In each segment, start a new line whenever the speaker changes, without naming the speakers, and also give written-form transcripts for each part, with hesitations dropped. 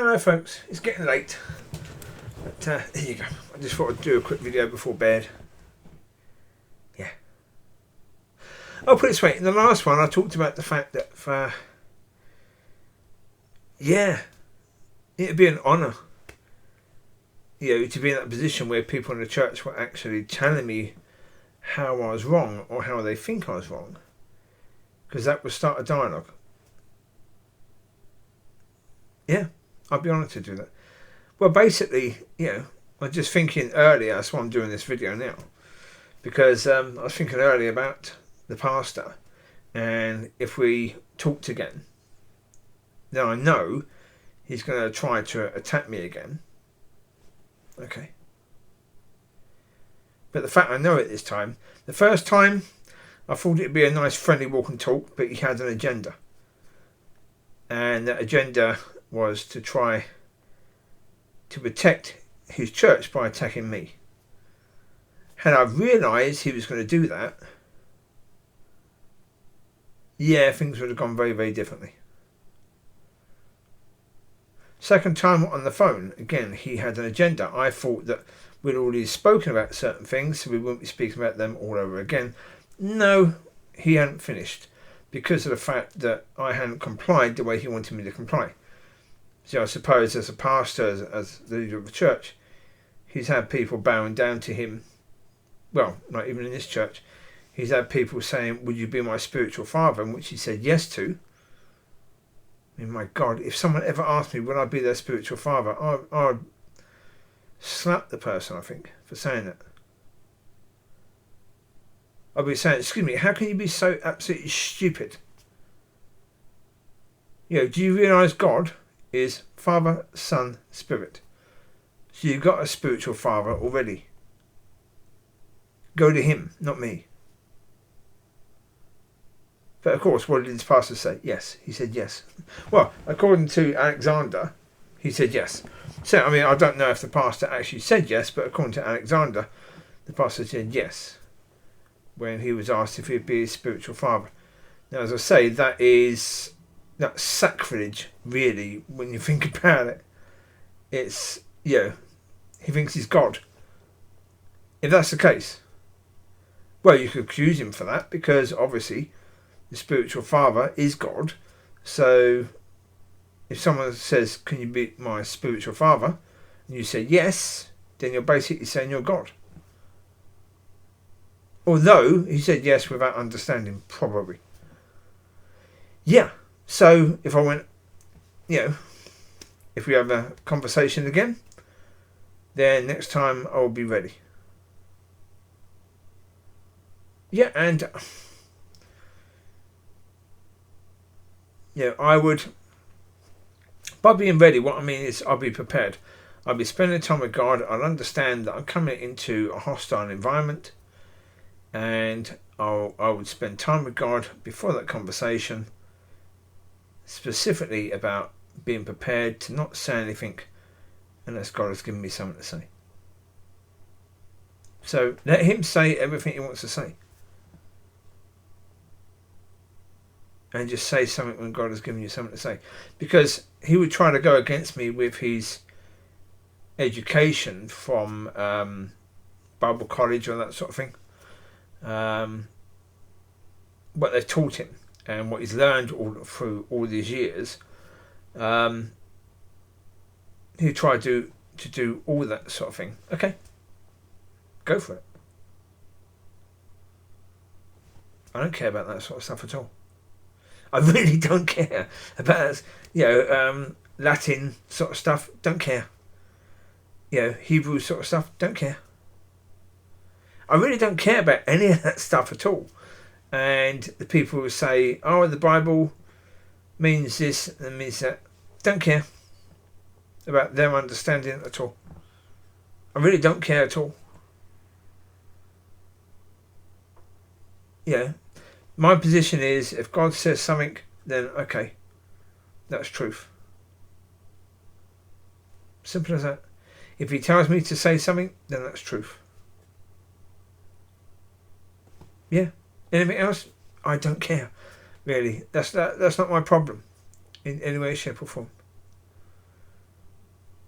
Hello folks, it's getting late, but there you go. I just thought I'd do a quick video before bed. Yeah. I'll put it this way, in the last one I talked about the fact that it'd be an honour, to be in that position where people in the church were actually telling me how I was wrong or how they think I was wrong, because that would start a dialogue. Yeah, I'd be honoured to do that. Well, basically, I was just thinking earlier, that's why I'm doing this video now, because I was thinking earlier about the pastor, and if we talked again, then I know he's going to try to attack me again. Okay. But the fact I know it this time, the first time I thought it'd be a nice friendly walk and talk, but he had an agenda. And that agenda was to try to protect his church by attacking me. Had I realised he was going to do that, things would have gone very, very differently. Second time on the phone, again, he had an agenda. I thought that we'd already spoken about certain things, so we wouldn't be speaking about them all over again. No, he hadn't finished, because of the fact that I hadn't complied the way he wanted me to comply. So I suppose as a pastor, as the leader of the church, he's had people bowing down to him. Well, not even in this church. He's had people saying, would you be my spiritual father? And which he said yes to. I mean, my God, if someone ever asked me, would I be their spiritual father, I'd slap the person, I think, for saying that. I'd be saying, excuse me, how can you be so absolutely stupid? Do you realise God is Father, Son, Spirit? So you've got a spiritual father already. Go to him, not me. But of course, what did this pastor say? Yes, he said yes. Well, according to Alexander, he said yes. So, I mean, I don't know if the pastor actually said yes, but according to Alexander, the pastor said yes when he was asked if he'd be his spiritual father. Now, as I say, that's sacrilege, really, when you think about it. It's, he thinks he's God. If that's the case, well, you could accuse him for that, because obviously the spiritual father is God. So if someone says, can you be my spiritual father? And you say yes, then you're basically saying you're God. Although he said yes without understanding, probably. Yeah. So if I went, if we have a conversation again, then next time I'll be ready. Yeah, and I would, by being ready, what I mean is I'll be prepared. I'll be spending time with God. I'll understand that I'm coming into a hostile environment, and I would spend time with God before that conversation, specifically about being prepared to not say anything unless God has given me something to say. So let him say everything he wants to say. And just say something when God has given you something to say. Because he would try to go against me with his education from Bible college or that sort of thing. What they've taught him and what he's learned all through all these years. He tried to do all that sort of thing. Okay. Go for it. I don't care about that sort of stuff at all. I really don't care about, Latin sort of stuff. Don't care. Hebrew sort of stuff. Don't care. I really don't care about any of that stuff at all. And the people who say, oh, the Bible means this and means that. Don't care about their understanding at all. I really don't care at all. My position is, if God says something, then okay, that's truth. Simple as that. If he tells me to say something, then that's truth. Yeah. Anything else? I don't care. Really. That's not my problem in any way, shape or form.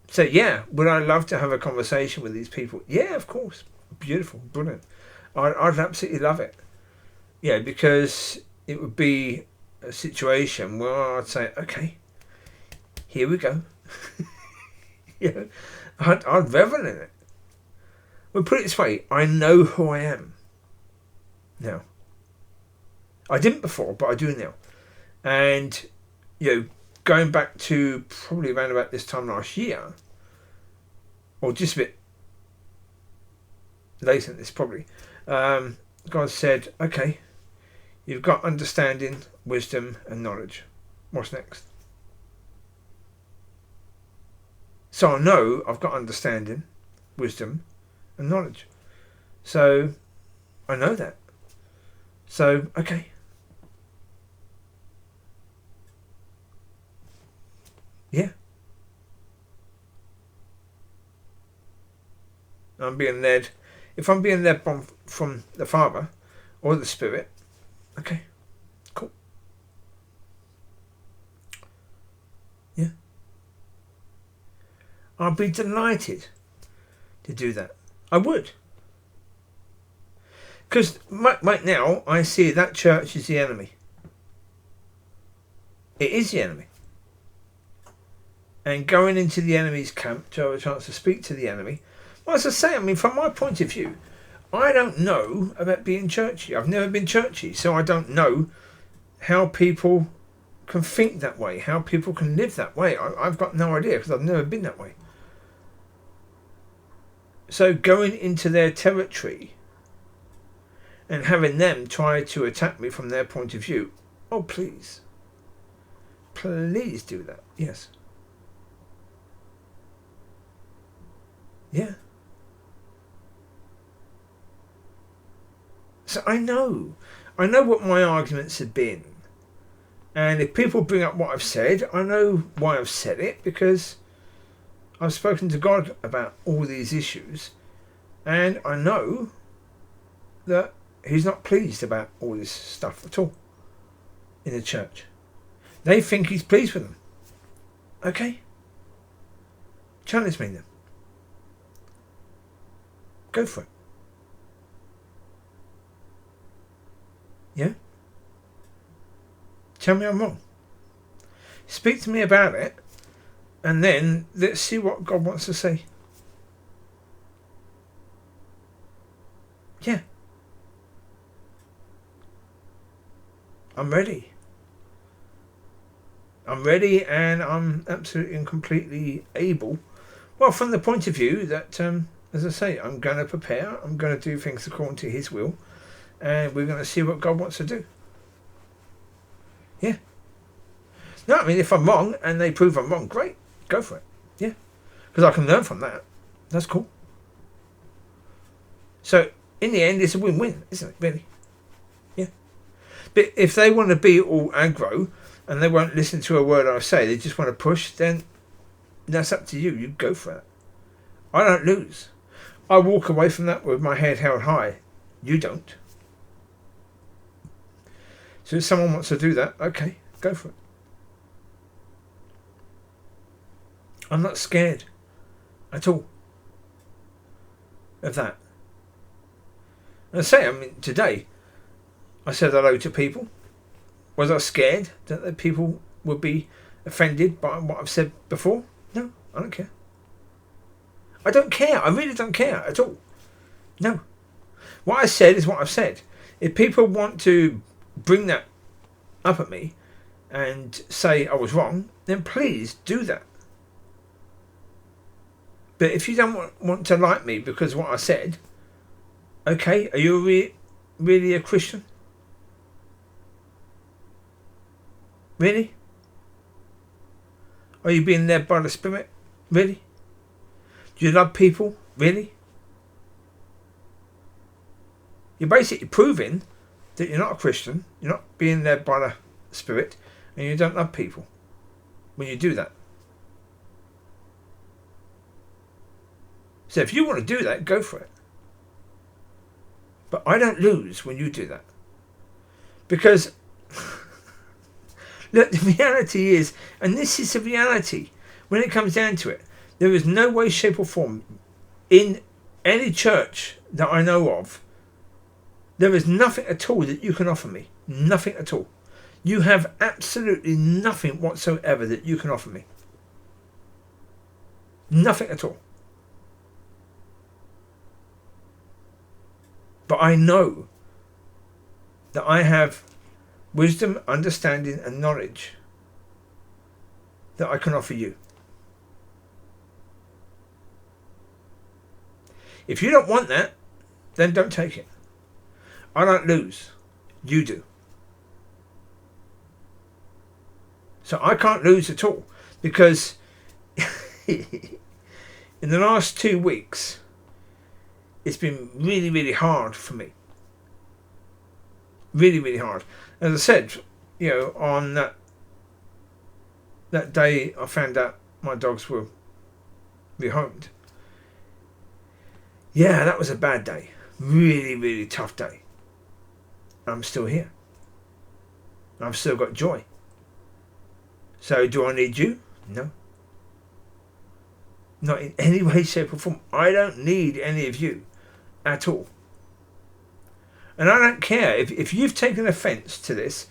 So yeah, would I love to have a conversation with these people? Yeah, of course. Beautiful, brilliant. I'd absolutely love it. Yeah, because it would be a situation where I'd say, okay, here we go. I'd revel in it. Well, put it this way, I know who I am now. I didn't before, but I do now. And, going back to probably around about this time last year, or just a bit later than this probably, God said, okay, you've got understanding, wisdom and knowledge. What's next? So I know I've got understanding, wisdom and knowledge. So I know that. So, okay. Yeah. I'm being led. If I'm being led from the Father or the Spirit, okay, cool. Yeah. I'd be delighted to do that. I would. Because right now, I see that church is the enemy. It is the enemy. And going into the enemy's camp to have a chance to speak to the enemy, well, as I say, from my point of view, I don't know about being churchy. I've never been churchy, so I don't know how people can think that way, how people can live that way. I've got no idea because I've never been that way. So going into their territory and having them try to attack me from their point of view, oh please. Please do that. Yes. Yeah. So I know what my arguments have been. And if people bring up what I've said, I know why I've said it, because I've spoken to God about all these issues, and I know that He's not pleased about all this stuff at all in the church. They think He's pleased with them. Okay? Challenge me then. Go for it. Yeah? Tell me I'm wrong. Speak to me about it, and then let's see what God wants to say. Yeah. I'm ready. I'm ready, and I'm absolutely and completely able. Well, from the point of view that, as I say, I'm going to prepare. I'm going to do things according to His will, and we're going to see what God wants to do. Yeah. No, if I'm wrong and they prove I'm wrong, great. Go for it. Yeah. Because I can learn from that. That's cool. So, in the end, it's a win-win, isn't it, really? Yeah. But if they want to be all aggro and they won't listen to a word I say, they just want to push, then that's up to you. You go for it. I don't lose. I walk away from that with my head held high. You don't. So if someone wants to do that, okay, go for it. I'm not scared at all of that. And I say, today, I said hello to people. Was I scared that the people would be offended by what I've said before? No, I don't care. I don't care. I really don't care at all. No. What I said is what I've said. If people want to bring that up at me and say I was wrong, then please do that. But if you don't want to like me because of what I said, okay, are you really a Christian? Really? Are you being led by the Spirit? Really? Do you love people? Really? You're basically proving that you're not a Christian, you're not being led by the Spirit, and you don't love people when you do that. So if you want to do that, go for it. But I don't lose when you do that. Because look, the reality is, and this is the reality, when it comes down to it, There is no way, shape or form in any church that I know of. There is nothing at all that you can offer me. Nothing at all. You have absolutely nothing whatsoever that you can offer me. Nothing at all. But I know that I have wisdom, understanding and knowledge that I can offer you. If you don't want that, then don't take it. I don't lose. You do. So I can't lose at all, because in the last 2 weeks it's been really, really hard for me. Really, really hard. As I said, on that day I found out my dogs were rehomed. Yeah, that was a bad day. Really, really tough day. I'm still here. I've still got joy. So do I need you? No. Not in any way, shape or form. I don't need any of you at all. And I don't care. If you've taken offence to this,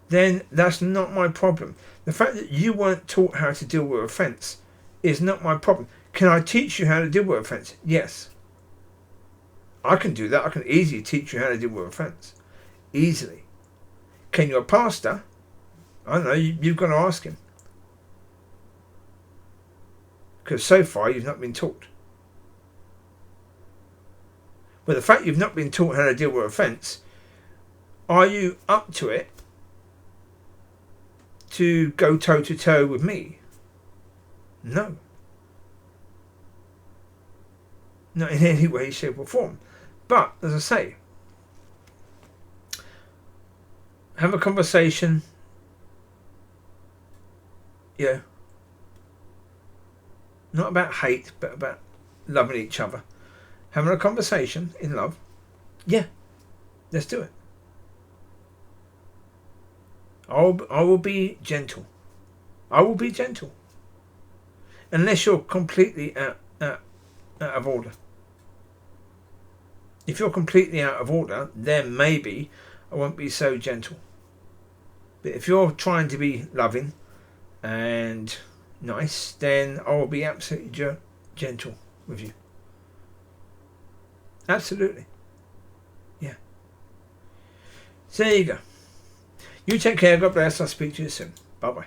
then that's not my problem. The fact that you weren't taught how to deal with offence is not my problem. Can I teach you how to deal with offence? Yes. I can do that. I can easily teach you how to deal with offence. Easily. Can your pastor? I don't know, you've got to ask him. Because so far you've not been taught. But the fact you've not been taught how to deal with offence, are you up to it to go toe to toe with me? No. Not in any way, shape or form. But, as I say, have a conversation. Yeah. Not about hate, but about loving each other. Having a conversation in love. Yeah. Let's do it. I will be gentle. I will be gentle. Unless you're completely out of order. If you're completely out of order, then maybe I won't be so gentle. But if you're trying to be loving and nice, then I will be absolutely gentle with you. Absolutely. Yeah. So there you go. You take care. God bless. I'll speak to you soon. Bye bye.